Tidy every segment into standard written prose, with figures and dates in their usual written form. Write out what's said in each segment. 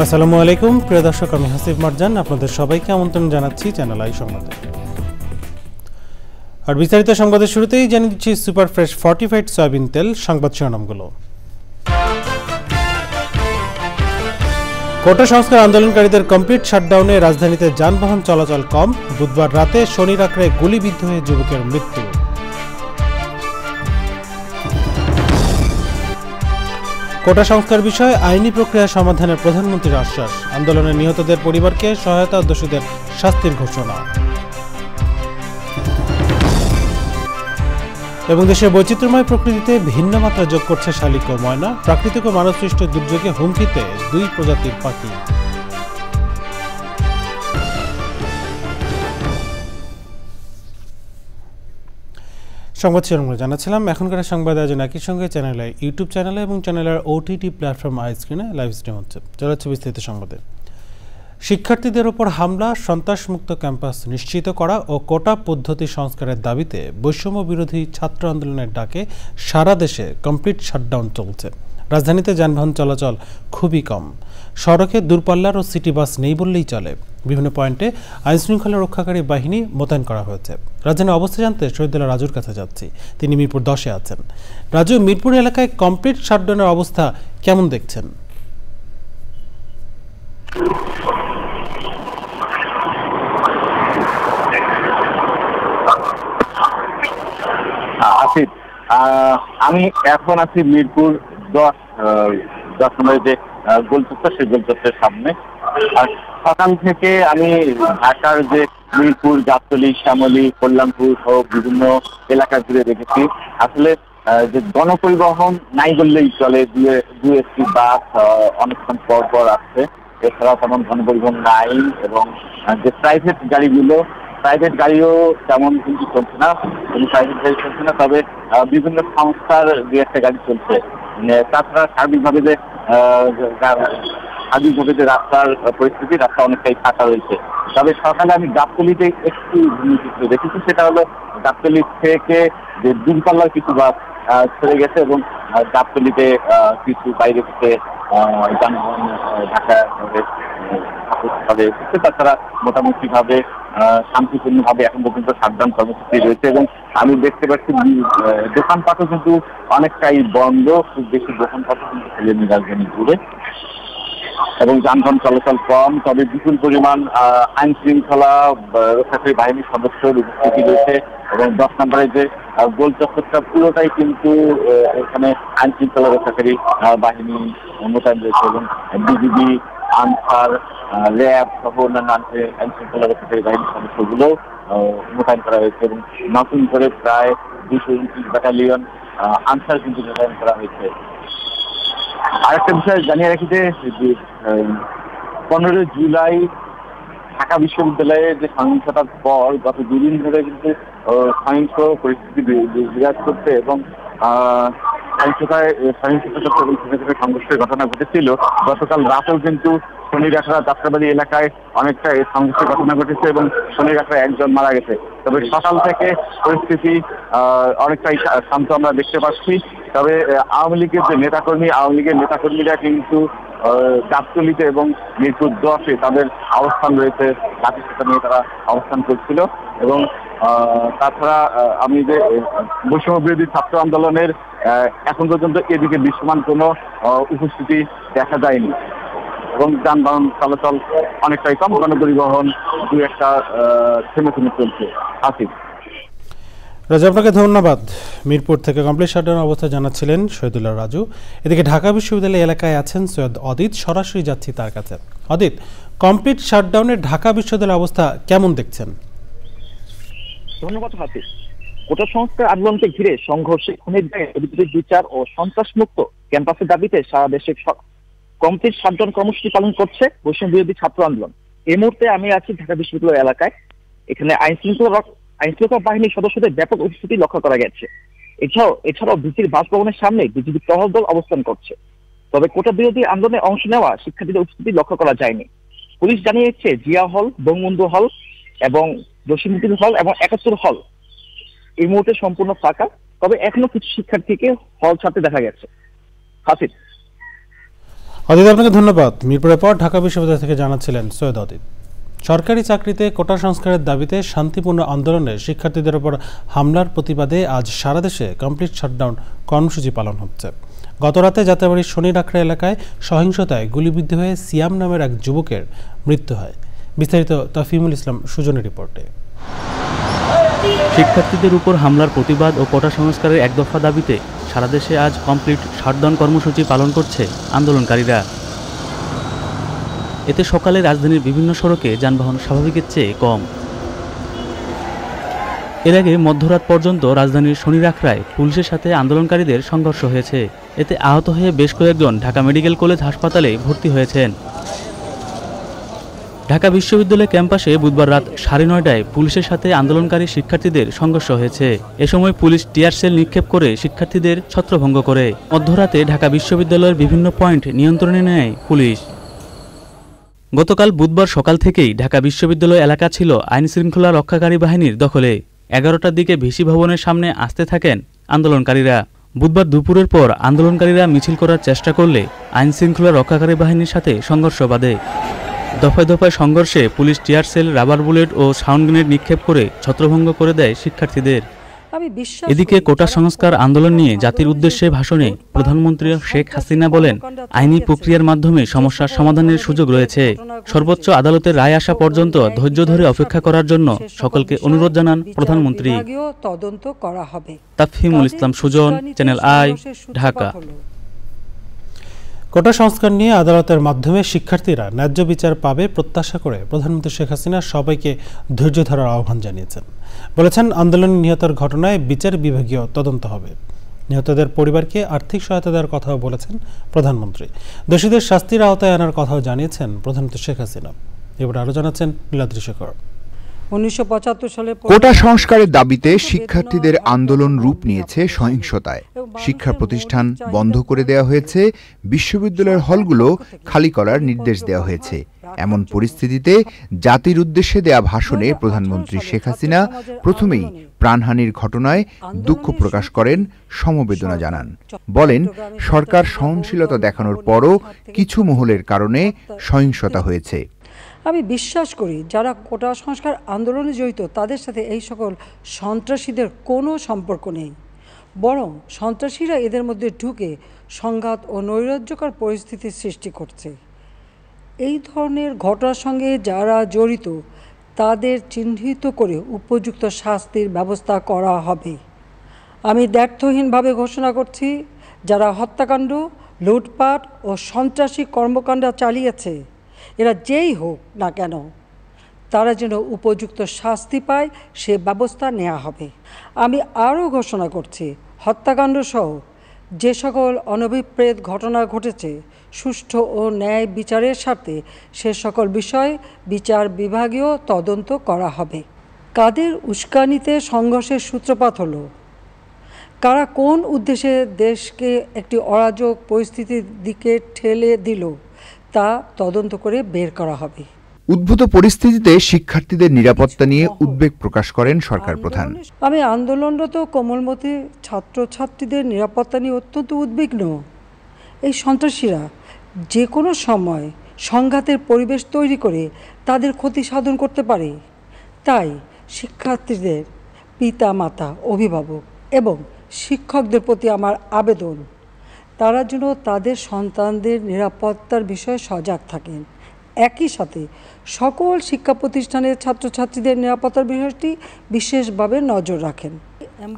আসসালামু আলাইকুম প্রিয় দর্শক, আমি হাসিব মারজান আপনাদের সবাইকে আমন্ত্রণ জানাচ্ছি চ্যানেল আই সংবাদে। আর বিস্তারিত সংবাদের শুরুতেই জানিয়ে দিচ্ছি সুপার ফ্রেশ ফর্টিফাইড সয়াবিন তেল সংবাদ শিরোনামগুলো। কোটা সংস্কার আন্দোলনকারীদের কমপ্লিট শাটডাউনে রাজধানীতে যানবাহন চলাচল কম। বুধবার রাতে শনির আখড়ায় গুলিবিদ্ধ হয়ে যুবকের মৃত্যু। কোটা সংস্কার বিষয়ে আইনি প্রক্রিয়া সমাধানের প্রধানমন্ত্রীর আশ্বাস। আন্দোলনে নিহতদের পরিবারকে সহায়তা, দোষীদের শাস্তির ঘোষণা। এবং দেশের বৈচিত্র্যময় প্রকৃতিতে ভিন্ন মাত্রা যোগ করছে শালিক ও ময়না। প্রাকৃতিক ও মানবসৃষ্ট দুর্যোগে হুমকিতে 2 প্রজাতির পাখি। সংবাদ শিরোনামগুলো জানাচ্ছিলাম। এখনকার সংবাদ আয়োজন একই সঙ্গে চ্যানেলে ইউটিউব চ্যানেলে এবং চ্যানেলের ওটিটি প্ল্যাটফর্ম আই স্ক্রিনে লাইভ স্ট্রিম হচ্ছে। চলাচ্ছে বিস্তারিত সংবাদে। শিক্ষার্থীদের ওপর হামলা, সন্ত্রাসমুক্ত ক্যাম্পাস নিশ্চিত করা ও কোটা পদ্ধতি সংস্কারের দাবিতে বৈষম্য বিরোধী ছাত্র আন্দোলনের ডাকে সারা দেশে কমপ্লিট শাটডাউন চলছে। রাজধানীতে যানবাহন চলাচল খুবই কম। সড়কে দূরপাল্লার ও সিটি বাস নেই বললেই চলে। বিভিন্ন পয়েন্টে আইনশৃঙ্খলা রক্ষাকারী বাহিনী মোতায়েন করা হয়েছে। রাজধানীর অবস্থা জানতে শহীদুল্লাহ রাজুর কাছে যাচ্ছি। তিনি মিরপুর 10-এ আছেন। রাজু, মিরপুর এলাকায় কমপ্লিট শাটডাউনের অবস্থা কেমন দেখছেন? আসিফ, আমি এখন আছি মিরপুর 10 নম্বরের যে গোলচত্বর, সেই গোলচত্বরের সামনে। আর সকাল থেকে আমি ঢাকার যে মিরপুর, গাবতলী, শ্যামলী, কল্যাণপুর সহ বিভিন্ন এলাকা ঘুরে দেখেছি। আসলে যে গণপরিবহন নাই বললেই চলে, দু একটি বাস অনেকক্ষণ পর পর আসছে। এছাড়া তেমন গণপরিবহন নাই এবং যে প্রাইভেট গাড়িও তেমন কিন্তু চলছে না, কোনো প্রাইভেট গাড়ি চলছে না। তবে বিভিন্ন সংস্থার দু একটা গাড়ি চলছে। তাছাড়া সার্বিকভাবে যে রাস্তার পরিস্থিতি, রাস্তা অনেকটাই ফাঁকা রয়েছে। তবে সকালে আমি গাবতলীতে একটু চিত্র দেখেছি। সেটা হলো গাবতলী থেকে যে দূরপাল্লার কিছু বাস ছেড়ে গেছে এবং গাবতলীতে কিছু বাইরে থেকে যানবাহন ঢাকা তাছাড়া মোটামুটি ভাবে শান্তিপূর্ণভাবে এখন পর্যন্ত শাটডাউন কর্মসূচি রয়েছে। এবং আমি দেখতে পাচ্ছি দোকানপাটও কিন্তু অনেকটাই বন্ধ, খুব বেশি দোকানপাটও কিন্তু ফেলেনি রাজধানী জুড়ে এবং যানবাহন চলাচল কম। তবে বিপুল পরিমাণ আইন শৃঙ্খলা রক্ষাকারী বাহিনীর সদস্যের উপস্থিতি রয়েছে এবং 10 নম্বরের যে গোল চত্বরটা পুরোটাই কিন্তু এখানে আইন শৃঙ্খলা রক্ষাকারী বাহিনী মোতায়েন রয়েছে এবং বিজিবি, আনসার, র্যাব সহ অন্যান্য আইন শৃঙ্খলা রক্ষাকারী বাহিনীর সদস্যগুলো মোতায়েন করা হয়েছে এবং নতুন করে প্রায় 229 ব্যাটালিয়ন আনসার কিন্তু মোতায়েন করা হয়েছে। আরেকটা বিষয় জানিয়ে রাখি যে 15 জুলাই ঢাকা বিশ্ববিদ্যালয়ে যে সহিংসতার পর গত 2 দিন ধরে কিন্তু সহিংস পরিস্থিতি বিরাজ করছে এবং সংঘর্ষের ঘটনা ঘটেছিল। গতকাল রাতেও কিন্তু শনিরাখড়া যাত্রাবাড়ি এলাকায় অনেকটা সংঘর্ষের ঘটনা ঘটেছে এবং শনিরাখড়ায় একজন মারা গেছে। তবে সকাল থেকে পরিস্থিতি অনেকটাই শান্ত আমরা দেখতে পাচ্ছি। তবে আওয়ামী লীগের নেতাকর্মীরা কিন্তু গাবতলীতে এবং মিরপুর 10-এ তাদের অবস্থান রয়েছে, লাঠিসোঁটা নিয়ে তারা অবস্থান করছিল। এবং তাছাড়া আমি যে বৈষম্য বিরোধী ছাত্র আন্দোলনের এখন পর্যন্ত এদিকে দৃশ্যমান কোনো উপস্থিতি দেখা যায়নি এবং যানবাহন চলাচল অনেকটাই কম, গণপরিবহন দু একটা থেমে চলছে। আসিফ, রাজু, আপনাকে ধন্যবাদ। মিরপুর থেকে কমপ্লিট শাটডাউন অবস্থা জানাচ্ছিলেন শহীদুল্লাহ রাজু। এদিকে ঢাকা বিশ্ববিদ্যালয় এলাকায় আছেন সৈয়দ অদিত, সরাসরি যাচ্ছি তার কাছে। অদিত, কমপ্লিট শাটডাউনের ঢাকা বিশ্ববিদ্যালয়ের অবস্থা কেমন দেখছেন? ধন্যবাদ হাফিজ। কোটা সংস্কার আন্দোলনকে ঘিরে সংঘর্ষে খুনের দায়ে অভিযুক্তের বিচার ও সন্ত্রাসমুক্ত ক্যাম্পাসের দাবিতে সারা দেশে কমপ্লিট শাটডাউন কর্মসূচি পালন করছে বৈষম্য বিরোধী ছাত্র আন্দোলন। এই মুহূর্তে আমি আছি ঢাকা বিশ্ববিদ্যালয় এলাকায়। এখানে আইন শৃঙ্খলা বাহিনীর সদস্যদের ব্যাপক উপস্থিতি লক্ষ্য করা গেছে। এছাড়াও ভিসির বাসভবনের সামনে বিজেপি টহল দল অবস্থান করছে। তবে কোটা বিরোধী আন্দোলনে অংশ নেওয়া শিক্ষার্থীদের উপস্থিতি লক্ষ্য করা যায়নি। পুলিশ জানিয়েছে জিয়া হল, বঙ্গবন্ধু হল এবং জসিমউদ্দিন হল এবং ৭১ হল এই মুহূর্তে সম্পূর্ণ ফাঁকা। তবে এখনো কিছু শিক্ষার্থীকে হল ছাড়তে দেখা গেছে। হাফিজ। অদিত, আপনাকে ধন্যবাদ। মিরপুরের পর ঢাকা বিশ্ববিদ্যালয় থেকে জানাচ্ছিলেন সৈয়দ অদিত। সরকারি চাকরিতে কোটা সংস্কারের দাবিতে শান্তিপূর্ণ আন্দোলনে শিক্ষার্থীদের উপর হামলার প্রতিবাদে আজ সারা দেশে কমপ্লিট শাটডাউন কর্মসূচি পালন হচ্ছে। গতরাতে যাত্রাবাড়ির শনিরাখড়া এলাকায় সহিংসতায় গুলিবিদ্ধ হয়ে সিয়াম নামের এক যুবকের মৃত্যু হয়। বিস্তারিত তাফিমুল ইসলাম সুজনের রিপোর্টে। শিক্ষার্থীদের উপর হামলার প্রতিবাদ ও কোটা সংস্কারের এক দফা দাবিতে সারা দেশে আজ কমপ্লিট শাটডাউন কর্মসূচি পালন করছে আন্দোলনকারীরা। এতে সকালে রাজধানীর বিভিন্ন সড়কে যানবাহন স্বাভাবিকের চেয়ে কম। এর আগে মধ্যরাত পর্যন্ত রাজধানীর শনিরাখড়ায় পুলিশের সাথে আন্দোলনকারীদের সংঘর্ষ হয়েছে। এতে আহত হয়ে বেশ কয়েকজন ঢাকা মেডিকেল কলেজ হাসপাতালে ভর্তি হয়েছেন। ঢাকা বিশ্ববিদ্যালয় ক্যাম্পাসে বুধবার রাত 9:30টায় পুলিশের সাথে আন্দোলনকারী শিক্ষার্থীদের সংঘর্ষ হয়েছে। এ সময় পুলিশ টিয়ার সেল নিক্ষেপ করে শিক্ষার্থীদের ছত্রভঙ্গ করে। মধ্যরাতে ঢাকা বিশ্ববিদ্যালয়ের বিভিন্ন পয়েন্ট নিয়ন্ত্রণে নেয় পুলিশ। গতকাল বুধবার সকাল থেকেই ঢাকা বিশ্ববিদ্যালয় এলাকা ছিল আইন শৃঙ্খলা রক্ষাকারী বাহিনীর দখলে। 11টার দিকে ভিসি ভবনের সামনে আসতে থাকেন আন্দোলনকারীরা। বুধবার দুপুরের পর আন্দোলনকারীরা মিছিল করার চেষ্টা করলে আইন শৃঙ্খলা রক্ষাকারী বাহিনীর সাথে সংঘর্ষ বাধে। দফায় দফায় সংঘর্ষে police tear shell, rubber bullet ও সাউন্ড গ্রেনেড নিক্ষেপ করে ছত্রভঙ্গ করে দেয় শিক্ষার্থীদের। এদিকে কোটা সংস্কার আন্দোলন নিয়ে জাতির উদ্দেশ্যে ভাষণে প্রধানমন্ত্রী শেখ হাসিনা বলেন, আইনি প্রক্রিয়ার মাধ্যমে সমস্যার সমাধানের সুযোগ রয়েছে। সর্বোচ্চ আদালতের রায় আসা পর্যন্ত ধৈর্য ধরে অপেক্ষা করার জন্য সকলকে অনুরোধ জানান প্রধানমন্ত্রী। তাফহিমুল ইসলাম সুজন, চ্যানেল আই, ঢাকা। কোটা সংস্কার নিয়ে আদালতের মাধ্যমে শিক্ষার্থীরা ন্যায্য বিচার পাবে প্রত্যাশা করে প্রধানমন্ত্রী শেখ হাসিনা সবাইকে ধৈর্য ধরার আহ্বান জানিয়েছেন। বলেছেন, আন্দোলনে নিহতের ঘটনায় বিচার বিভাগীয় তদন্ত হবে। নিহতদের পরিবারকে আর্থিক সহায়তা দেওয়ার কথাও বলেছেন প্রধানমন্ত্রী। দোষীদের শাস্তির আওতায় আনার কথাও জানিয়েছেন প্রধানমন্ত্রী শেখ হাসিনা। এবার আরও জানাচ্ছেন নীলাদ্রি শেখর। 1975 সালে কোটা সংস্কারের দাবিতে শিক্ষার্থীদের আন্দোলন রূপ নিয়েছে সহিংসতায়। শিক্ষা প্রতিষ্ঠান বন্ধ করে দেওয়া হয়েছে, বিশ্ববিদ্যালয়ের হলগুলো খালি করার নির্দেশ দেওয়া হয়েছে। এমন পরিস্থিতিতে জাতির উদ্দেশ্যে দেয়া ভাষণে প্রধানমন্ত্রী শেখ হাসিনা প্রথমেই প্রাণহানির ঘটনায় দুঃখ প্রকাশ করেন, সমবেদনা জানান। বলেন, সরকার সহনশীলতা দেখানোর পরও কিছু মহলের কারণে সহিংসতা হয়েছে। আমি বিশ্বাস করি যারা কোটা সংস্কার আন্দোলনে জড়িত তাদের সাথে এই সকল সন্ত্রাসীদের কোনো সম্পর্ক নেই, বরং সন্ত্রাসীরা এদের মধ্যে ঢুকে সংঘাত ও নৈরাজ্যকর পরিস্থিতির সৃষ্টি করছে। এই ধরনের ঘটনার সঙ্গে যারা জড়িত তাদের চিহ্নিত করে উপযুক্ত শাস্তির ব্যবস্থা করা হবে। আমি দ্ব্যর্থহীনভাবে ঘোষণা করছি, যারা হত্যাকাণ্ড, লুটপাট ও সন্ত্রাসী কর্মকাণ্ড চালিয়েছে, এরা যেই হোক না কেন, তারা যেন উপযুক্ত শাস্তি পায় সে ব্যবস্থা নেওয়া হবে। আমি আরও ঘোষণা করছি, হত্যাকাণ্ড সহ যে সকল অনভিপ্রেত ঘটনা ঘটেছে সুষ্ঠু ও ন্যায় বিচারের স্বার্থে সে সকল বিষয় বিচার বিভাগীয় তদন্ত করা হবে। কাদের উস্কানিতে সংঘর্ষের সূত্রপাত হলো, কারা কোন উদ্দেশ্যে দেশকে একটি অরাজক পরিস্থিতির দিকে ঠেলে দিল তা তদন্ত করে বের করা হবে। উদ্ভূত পরিস্থিতিতে শিক্ষার্থীদের নিরাপত্তা নিয়ে উদ্বেগ প্রকাশ করেন সরকার প্রধান। আমি আন্দোলনরত কোমলমতি ছাত্রছাত্রীদের নিরাপত্তা নিয়ে অত্যন্ত উদ্বিগ্ন। এই সন্ত্রাসীরা যে কোনো সময় সংঘাতের পরিবেশ তৈরি করে তাদের ক্ষতি সাধন করতে পারে। তাই শিক্ষার্থীদের পিতা মাতা, অভিভাবক এবং শিক্ষকদের প্রতি আমার আবেদন, তারা যেন তাদের সন্তানদের নিরাপত্তার বিষয়ে সজাগ থাকেন। একই সাথে সকল শিক্ষা প্রতিষ্ঠানের ছাত্রছাত্রীদের নিরাপত্তার বিষয়টি বিশেষভাবে নজর রাখেন।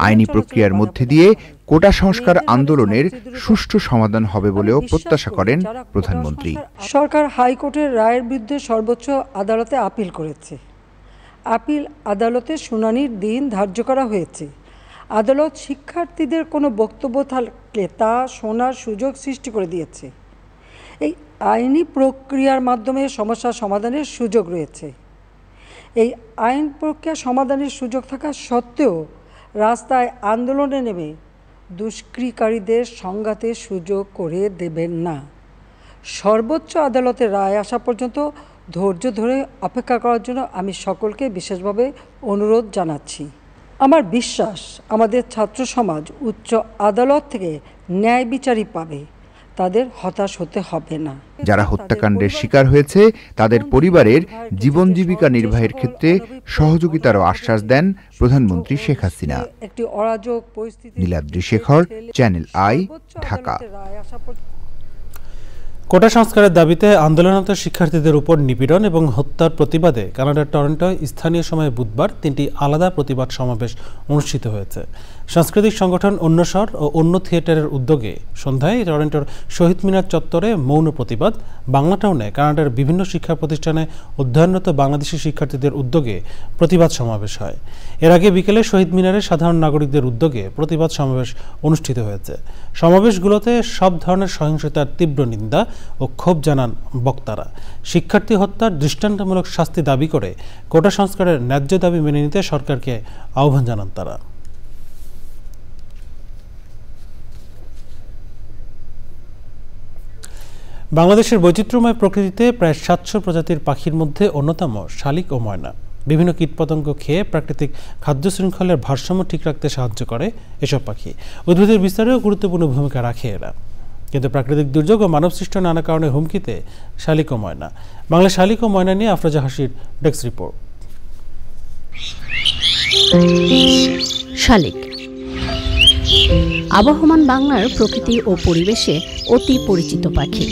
আইনি প্রক্রিয়ার মধ্যে দিয়ে কোটা সংস্কার আন্দোলনের সুষ্ঠু সমাধান হবে বলেও প্রত্যাশা করেন প্রধানমন্ত্রী। সরকার হাইকোর্টের রায়ের বিরুদ্ধে সর্বোচ্চ আদালতে আপিল করেছে। আপিল আদালতে শুনানির দিন ধার্য করা হয়েছে। আদালত শিক্ষার্থীদের কোনো বক্তব্য থাকলে তা শোনার সুযোগ সৃষ্টি করে দিয়েছে। এই আইনি প্রক্রিয়ার মাধ্যমে সমস্যা সমাধানের সুযোগ রয়েছে। এই আইন প্রক্রিয়া সমাধানের সুযোগ থাকা সত্ত্বেও রাস্তায় আন্দোলনে নেমে দুষ্কৃতিকারীদের সংঘাতের সুযোগ করে দেবেন না। সর্বোচ্চ আদালতের রায় আসা পর্যন্ত ধৈর্য ধরে অপেক্ষা করার জন্য আমি সকলকে বিশেষভাবে অনুরোধ জানাচ্ছি। আমার বিশ্বাস আমাদের ছাত্র সমাজ উচ্চ আদালত থেকে ন্যায় বিচারই পাবে, তাদের হতাশ হতে হবে না। যারা হত্যাকাণ্ডের শিকার হয়েছে তাদের পরিবারের জীবন জীবিকা নির্বাহের ক্ষেত্রে সহযোগিতারও আশ্বাস দেন প্রধানমন্ত্রী শেখ হাসিনা। একটি অরাজক পরিস্থিতি। Niladri Shekhar, channel I, Dhaka. Quota সংস্কারের দাবিতে আন্দোলনরত শিক্ষার্থীদের উপর নিপীড়ন এবং হত্যার প্রতিবাদে কানাডার টরন্টোয় স্থানীয় সময়ে বুধবার 3টি আলাদা প্রতিবাদ সমাবেশ অনুষ্ঠিত হয়েছে। সাংস্কৃতিক সংগঠন অন্যস্বর ও অন্য থিয়েটারের উদ্যোগে সন্ধ্যায় টরন্টোর শহীদ মিনার চত্বরে মৌন প্রতিবাদ, বাংলা টাউনে কানাডার বিভিন্ন শিক্ষা প্রতিষ্ঠানে অধ্যয়নরত বাংলাদেশি শিক্ষার্থীদের উদ্যোগে প্রতিবাদ সমাবেশ হয়। এর আগে বিকেলে শহীদ মিনারে সাধারণ নাগরিকদের উদ্যোগে প্রতিবাদ সমাবেশ অনুষ্ঠিত হয়েছে। সমাবেশগুলোতে সব ধরনের সহিংসতার তীব্র নিন্দা ও ক্ষোভ জানান বক্তারা। শিক্ষার্থী হত্যার দৃষ্টান্তমূলক শাস্তি দাবি করে কোটা সংস্কারের ন্যায্য দাবি মেনে নিতে সরকারকে আহ্বান জানান তারা। বাংলাদেশের বৈচিত্র্যময় প্রকৃতিতে প্রায় 700 প্রজাতির পাখির মধ্যে অন্যতম শালিক ও ময়না। বিভিন্ন কীটপতঙ্গ খেয়ে প্রাকৃতিক খাদ্য শৃঙ্খলের ভারসাম্য ঠিক রাখতে সাহায্য করে এসব পাখি। উদ্ভিদের বিস্তারেও গুরুত্বপূর্ণ ভূমিকা রাখে এরা। কিন্তু প্রাকৃতিক দুর্যোগ ও মানবসৃষ্ট নানা কারণে হুমকিতে শালিক ও ময়না। বাংলা শালিক ও ময়না নিয়ে আফরোজা হাসির ডেস্ক রিপোর্ট। শালিক আবহমান বাংলার প্রকৃতি ও পরিবেশে অতি পরিচিত পাখি।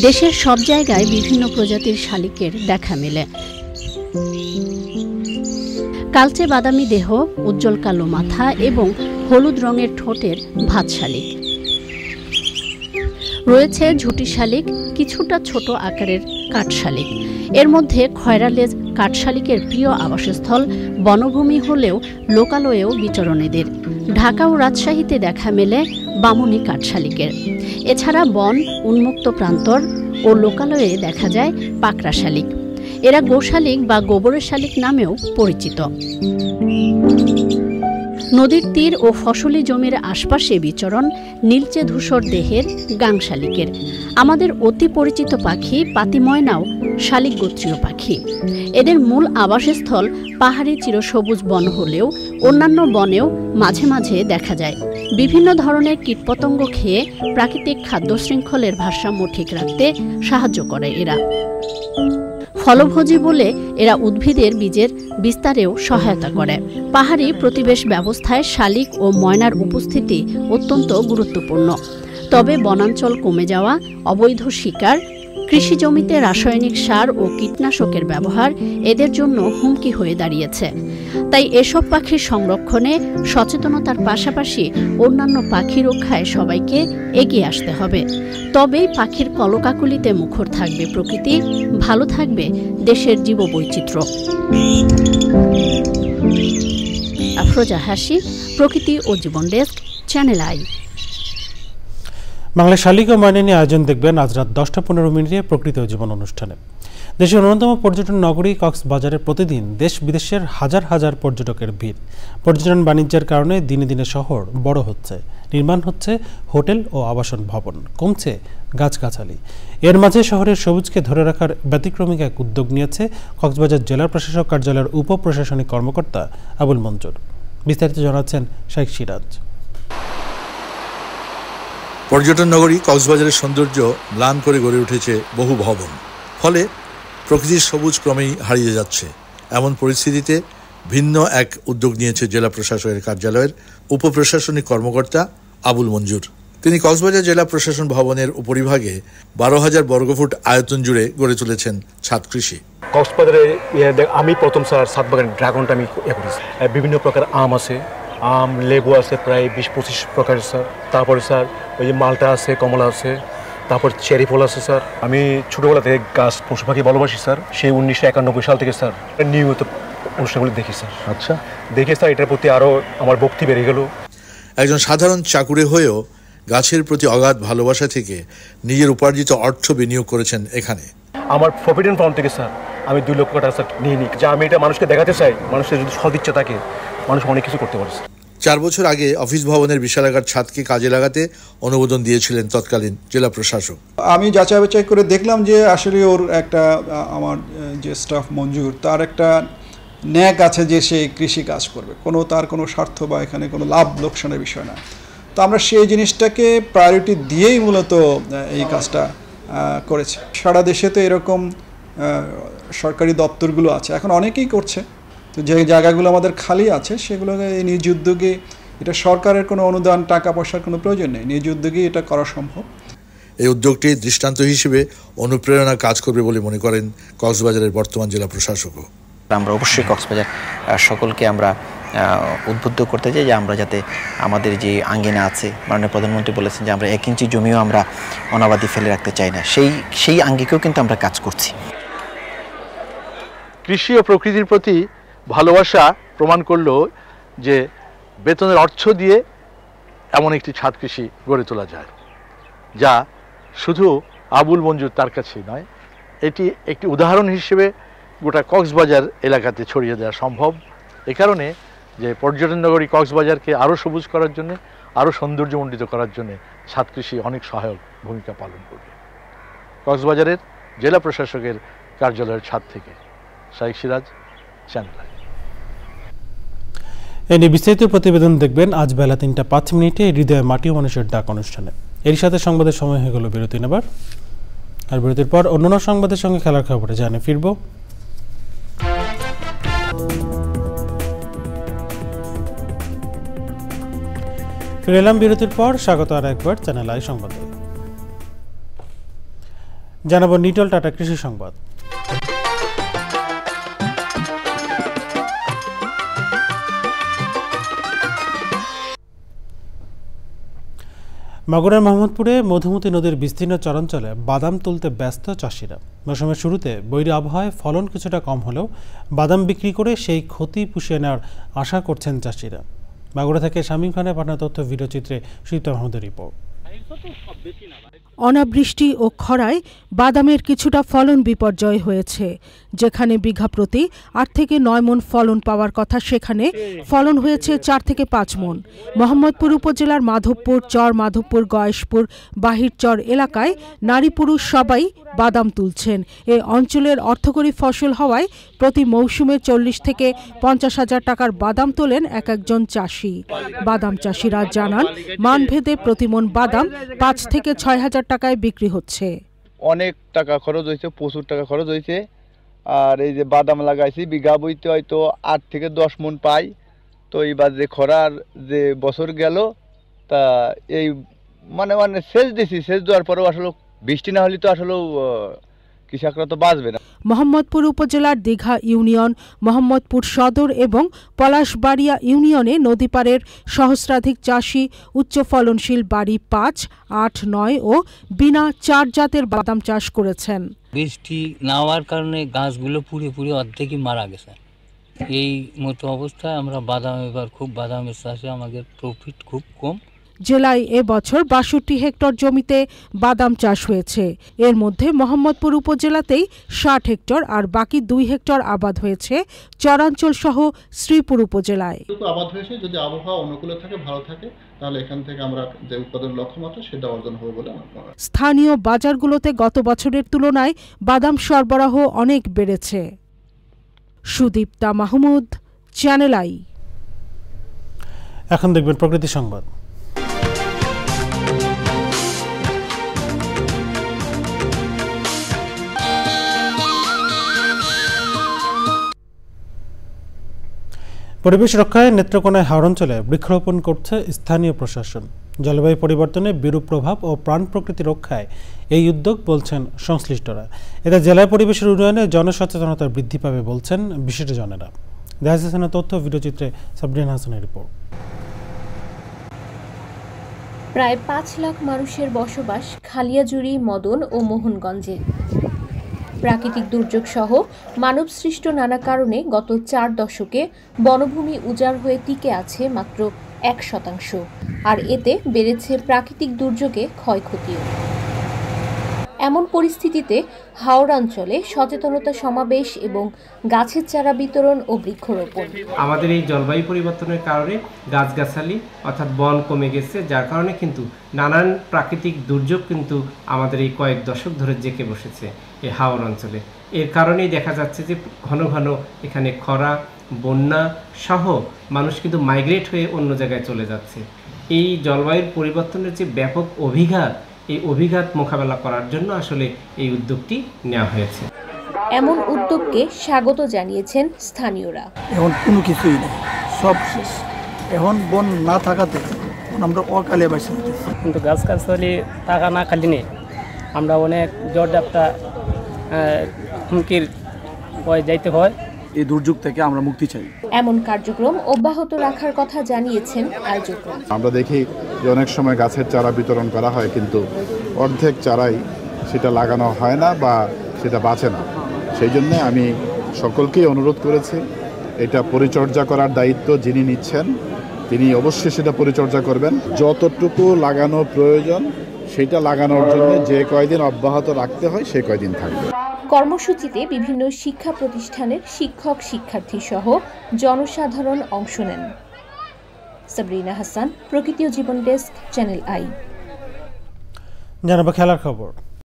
দেশের সব জায়গায় বিভিন্ন প্রজাতির শালিকের দেখা মেলে। কালচে বাদামি দেহ, উজ্জ্বল কালো মাথা এবং হলুদ রঙের ঠোঁটের ভাত শালিক। রয়েছে ঝুটি শালিক, কিছুটা ছোট আকারের কাঠশালিক। এর মধ্যে খয়রালেজ কাঠশালিকের প্রিয় আবাসস্থল বনভূমি হলেও লোকালয়েও বিচরণ এদের। ঢাকা ও রাজশাহীতে দেখা মেলে বামুনি কাঠশালিকের। এছাড়া বন, উন্মুক্ত প্রান্তর ও লোকালয়ে দেখা যায় পাকড়া শালিক। এরা গোশালিক বা গোবরের শালিক নামেও পরিচিত। নদীর তীর ও ফসলি জমির আশপাশে বিচরণ নীলচে ধূসর দেহের গাং শালিকের। আমাদের অতি পরিচিত পাখি পাতি ময়নাও শালিক গোত্রীয় পাখি। এদের মূল আবাসস্থল পাহাড়ি চিরসবুজ বন হলেও অন্যান্য বনেও মাঝে মাঝে দেখা যায়। বিভিন্ন ধরনের কীটপতঙ্গ খেয়ে প্রাকৃতিক খাদ্য শৃঙ্খলের ভারসাম্য ঠিক রাখতে সাহায্য করে এরা। ফলভোজী বলে এরা উদ্ভিদের বীজের বিস্তারেও সহায়তা করে। পাহাড়ি প্রতিবেশ ব্যবস্থায় শালিক ও ময়নার উপস্থিতি অত্যন্ত গুরুত্বপূর্ণ। তবে বনাঞ্চল কমে যাওয়া, অবৈধ শিকার, কৃষি জমিতে রাসায়নিক সার ও কীটনাশকের ব্যবহার এদের জন্য হুমকি হয়ে দাঁড়িয়েছে। তাই এসব পাখির সংরক্ষণে সচেতনতার পাশাপাশি অন্যান্য পাখি রক্ষায় সবাইকে এগিয়ে আসতে হবে। তবেই পাখির কলকাকলিতে মুখর থাকবে প্রকৃতি, ভালো থাকবে দেশের জীববৈচিত্র্য। আফরোজা হাসি, প্রকৃতি ও জীবন ডেস্ক, চ্যানেল আই। বাংলা শালিক ও ময়না নিয়ে আয়োজন দেখবেন আজ রাত 10:15 প্রকৃতি ও জীবন অনুষ্ঠানে। দেশের অন্যতম পর্যটন নগরী কক্সবাজারে প্রতিদিন দেশ বিদেশের হাজার হাজার পর্যটকের ভিড়। পর্যটন বাণিজ্যের কারণে দিনে দিনে শহর বড় হচ্ছে, নির্মাণ হচ্ছে হোটেল ও আবাসন ভবন, কমছে গাছগাছালি। এর মাঝে শহরের সবুজকে ধরে রাখার ব্যতিক্রমিক এক উদ্যোগ নিয়েছে কক্সবাজার জেলা প্রশাসক কার্যালয়ের উপপ্রশাসনিক কর্মকর্তা আবুল মঞ্জুর। বিস্তারিত জানাচ্ছেন শেখ সিরাজ। পর্যটন নগরী কক্সবাজারের সৌন্দর্য ম্লান করে গড়ে উঠেছে বহু ভবন, ফলে প্রকৃতির সবুজ ক্রমেই হারিয়ে যাচ্ছে। এমন পরিস্থিতিতে ভিন্ন এক উদ্যোগ নিয়েছে জেলা প্রশাসকের কার্যালয়ের উপপ্রশাসনিক কর্মকর্তা আবুল মঞ্জুর। তিনি কক্সবাজার জেলা প্রশাসন ভবনের উপরিভাগে 12,000 বর্গফুট আয়তন জুড়ে গড়ে তুলেছেন ছাদ কৃষি। কক্সবাজারে আমি প্রথম স্যার ছাদ বাগান ড্রাগনটা আমি করেছি। বিভিন্ন প্রকার আম আছে, লেবু আছে প্রায় 20-25 প্রকার স্যার। তারপরে স্যার ওই যে মালটা আছে, কমলা আছে, তারপর চেরি ফল আছে স্যার। আমি ছোটোবেলা থেকে গাছ পশু পাখি ভালোবাসি স্যার। সেই 1991 সাল থেকে স্যার নিয়মিত অনুষ্ঠানগুলো দেখি স্যার। আচ্ছা, দেখে স্যার এটার প্রতি আরও আমার ভক্তি বেড়ে গেল। একজন সাধারণ চাকুরে হয়েও গাছের প্রতি অগাধ ভালোবাসা থেকে নিজের উপার্জিত অর্থ বিনিয়োগ করেছেন এখানে। আমার প্রভিডেন্ট ফান্ড থেকে স্যার আমি 2 লক্ষ টাকা স্যার নিয়ে নিই, যা আমি এটা মানুষকে দেখাতে চাই। মানুষের যদি সদিচ্ছা থাকে মানুষ অনেক কিছু করতে পারে। 4 বছর আগে অফিস ভবনের বিশালাকার ছাদকে কাজে লাগাতে অনুমোদন দিয়েছিলেন তৎকালীন জেলা প্রশাসক। আমি যাচাই বাছাই করে দেখলাম যে আসলে ওর একটা আমার যে স্টাফ মঞ্জুর, তার একটা ন্যাক আছে যে সে কৃষি কাজ করবে, তার কোনো স্বার্থ বা এখানে কোনো লাভ লোকসানের বিষয় না। তো আমরা সেই জিনিসটাকে প্রায়োরিটি দিয়েই মূলত এই কাজটা করেছি। সারা দেশে তো এরকম সরকারি দপ্তরগুলো আছে, এখন অনেকেই করছে। তো যে জায়গাগুলো আমাদের খালি আছে সেগুলোকে নিজ উদ্যোগে, এটা সরকারের কোনো অনুদান টাকা পয়সার কোনো প্রয়োজন নেই, নিজ উদ্যোগেই এটা করা সম্ভব। এই উদ্যোগটি দৃষ্টান্ত হিসেবে অনুপ্রেরণা কাজ করবে বলে মনে করেন কক্সবাজারের বর্তমান জেলা প্রশাসকও। আমরা অবশ্যই কক্সবাজার সকলকে আমরা উদ্বুদ্ধ করতে চাই যে আমরা যাতে আমাদের যে আঙ্গিনা আছে, মাননীয় প্রধানমন্ত্রী বলেছেন যে আমরা 1 ইঞ্চি জমিও আমরা অনাবাদি ফেলে রাখতে চাই না, সেই আঙ্গিকেও কিন্তু আমরা কাজ করছি। কৃষি ও প্রকৃতির প্রতি ভালোবাসা প্রমাণ করলো যে বেতনের অর্থ দিয়ে এমন একটি ছাদ কৃষি গড়ে তোলা যায়, যা শুধু আবুল মঞ্জুর তার কাছেই নয়, এটি একটি উদাহরণ হিসেবে গোটা কক্সবাজার এলাকাতে ছড়িয়ে দেওয়া সম্ভব। এ কারণে যে পর্যটন নগরী কক্সবাজারকে আরও সবুজ করার জন্য, আরও সৌন্দর্যমণ্ডিত করার জন্য ছাদ কৃষি অনেক সহায়ক ভূমিকা পালন করবে। কক্সবাজারের জেলা প্রশাসকের কার্যালয়ের ছাদ থেকে শাইখ সিরাজ, চ্যানেল আই। এই নিয়ে বিস্তারিত প্রতিবেদন দেখবেন আজ বেলা 3:05 হৃদয়ে মাটি ও মানুষের ডাক অনুষ্ঠানে। এর সাথে সংবাদের সময় হয়ে গেল বিরতি নেবার, আর বিরতির পর অন্যান্য সংবাদের সঙ্গে খেলার খবরে জানে ফিরব। ফিরে এলাম বিরতির পর, স্বাগত আর একবার চ্যানেল আই সংবাদে। জানাবো নিটল টাটা কৃষি সংবাদ। মাগুরার মোহাম্মদপুরে মধুমতি নদীর বিস্তীর্ণ চরাঞ্চলে বাদাম তুলতে ব্যস্ত চাষিরা। মৌসুমের শুরুতে বৈরী আবহাওয়ায় ফলন কিছুটা কম হলেও বাদাম বিক্রি করে সেই ক্ষতি পুষিয়ে নেওয়ার আশা করছেন চাষিরা। মাগুরা থেকে শামীম খানের পাঠানো তথ্য ভিডিওচিত্রে সুইতা মাহমুদের রিপোর্ট। অনাবৃষ্টি ও খরায় বাদামের কিছুটা ফলন বিপর্যয় হয়েছে। যেখানে বিঘা প্রতি 8 থেকে 9 মণ ফলন পাওয়ার কথা, সেখানে ফলন হয়েছে 4 থেকে 5 মণ। মোহাম্মদপুর উপজেলার মাধবপুর চর, মাধবপুর, গয়েশপুর, বাহিরচর এলাকায় নারী পুরুষ সবাই বাদাম তুলছেন। এ অঞ্চলের অর্থকরী ফসল হওয়ায় প্রতি মৌসুমে 40 থেকে 50 হাজার টাকার বাদাম তোলেন একজন চাষি। বাদাম চাষিরা জানান, মানভেদে প্রতি মণ বাদাম 5 থেকে 6 হাজার টাকায় বিক্রি হচ্ছে। অনেক টাকা খরচ হয়েছে, প্রচুর টাকা খরচ হয়েছে। আর এই যে বাদাম লাগাইছি, বিঘা বইতে হয়তো 8 থেকে 10 মণ পাই। তো এইবার যে খরার যে বছর গেল, তা এই মানে সেচ দিছি, সেচ দেওয়ার পরেও আসলে বৃষ্টি না হলে তো আসলে কৃষকরা তো বাঁচবে না। মোহাম্মদপুর উপজেলার দীঘা ইউনিয়ন, মোহাম্মদপুর সদর এবং পলাশবাড়িয়া ইউনিয়নে নদীপাড়ের সহস্রাধিক চাষি উচ্চ ফলনশীল বাড়ি 5, 8, 9 ও বিনা 4 জাতের বাদাম চাষ করেছেন। বৃষ্টি না হওয়ার কারণে গাছগুলো পুরোপুরি অর্ধেকই মারা গেছে। এই মতো অবস্থায় আমরা এবার খুব বাদামের চাষে আমাদের প্রফিট খুব কম। জেলায় এবছর 62 হেক্টর জমিতে বাদাম চাষ হয়েছে। এর মধ্যে মোহাম্মদপুর উপজেলাতেই 60 হেক্টর আর বাকি 2 হেক্টর আবাদ হয়েছে চরাঞ্চল সহ শ্রীপুর উপজেলায়। আবাদ হয়েছে, যদি আবহাওয়া অনুকূলে থাকে, ভালো থাকে, তাহলে এখান থেকে আমরা যে উৎপাদন লক্ষ্যমাত্রা সেটা অর্জন হবে বলে আমার মনে হয়। স্থানীয় বাজারগুলোতে গত বছরের তুলনায় বাদাম সরবরাহ অনেক বেড়েছে। Sudipta Mahmud, channel I. এখন দেখবেন প্রকৃতি সংবাদ। পরিবেশ রক্ষায় নেত্রকোনায় হাওর অঞ্চলে বৃক্ষরোপণ করছে স্থানীয় প্রশাসন। জলবায়ু পরিবর্তনের বিরূপ প্রভাব ও প্রাণ প্রকৃতি রক্ষায় এই উদ্যোগ বলছেন সংশ্লিষ্টরা। এতে জেলায় পরিবেশের উন্নয়নে জনসচেতনতা বৃদ্ধি পাবে বলছেন বিশিষ্টজনেরা। দেখা যাচ্ছে তথ্য ভিডিওচিত্রে সাবরিন হাসানের রিপোর্ট। প্রায় 5 লাখ মানুষের বসবাস খালিয়াজুড়ি, মদন ও মোহনগঞ্জে। প্রাকৃতিক দুর্যোগ সহ মানবসৃষ্ট নানা কারণে গত 4 দশকে বনভূমি উজাড় হয়ে টিকে আছে মাত্র 1%, আর এতে বেড়েছে প্রাকৃতিক দুর্যোগে ক্ষয়ক্ষতিও। এমন পরিস্থিতিতে হাওড় অঞ্চলে সচেতনতা সমাবেশ এবং গাছের চারা বিতরণ ও বৃক্ষরোপণ। আমাদের এই জলবায়ু পরিবর্তনের কারণে গাছগাছালি অর্থাৎ বন কমে গেছে, যার কারণে কিন্তু নানান প্রাকৃতিক দুর্যোগ কিন্তু আমাদের এই কয়েক দশক ধরে জেঁকে বসেছে এই হাওড় অঞ্চলে। এর কারণেই দেখা যাচ্ছে যে ঘন ঘন এখানে খরা, বন্যা সহ মানুষ কিন্তু মাইগ্রেট হয়ে অন্য জায়গায় চলে যাচ্ছে। এই জলবায়ুর পরিবর্তনের যে ব্যাপক অভিঘাত, এই অভিঘাত মোকাবেলা করার জন্য আসলে এই উদ্যোগটি নেওয়া হয়েছে। এমন উদ্যোগকে স্বাগত জানিয়েছেন স্থানীয়রা। এখন কোনো কিছুই নেই, সব শেষ। এখন বন না থাকাতে আমরা অকালে বাঁচি, কিন্তু গাছগাছালি টাকা না খালি নেই, আমরা অনেক জোরদারটা হুমকির ভয় যাইতে হয়। এই দুর্যোগ থেকে আমরা মুক্তি চাই। এমন কার্যক্রম অব্যাহত রাখার কথা জানিয়েছেন আয়োজকরা। আমরা দেখি যে অনেক সময় গাছের চারা বিতরণ করা হয়, কিন্তু অর্ধেক চারাই সেটা লাগানো হয় না বা সেটা বাঁচে না। সেই জন্য আমি সকলকেই অনুরোধ করেছি, এটা পরিচর্যা করার দায়িত্ব যিনি নিচ্ছেন তিনি অবশ্যই সেটা পরিচর্যা করবেন। যতটুকু লাগানো প্রয়োজন সেটা লাগানোর জন্য যে কয়দিন অব্যাহত রাখতে হয় সে কয়দিন থাকবে। কর্মসূচিতে বিভিন্ন শিক্ষা প্রতিষ্ঠানের শিক্ষক, শিক্ষার্থী সহ জনসাধারণ অংশ নেন। সাবরিনা হাসান, প্রকৃতি ও জীবন ডেস্ক, চ্যানেল আই। জানাবো খেলার খবর।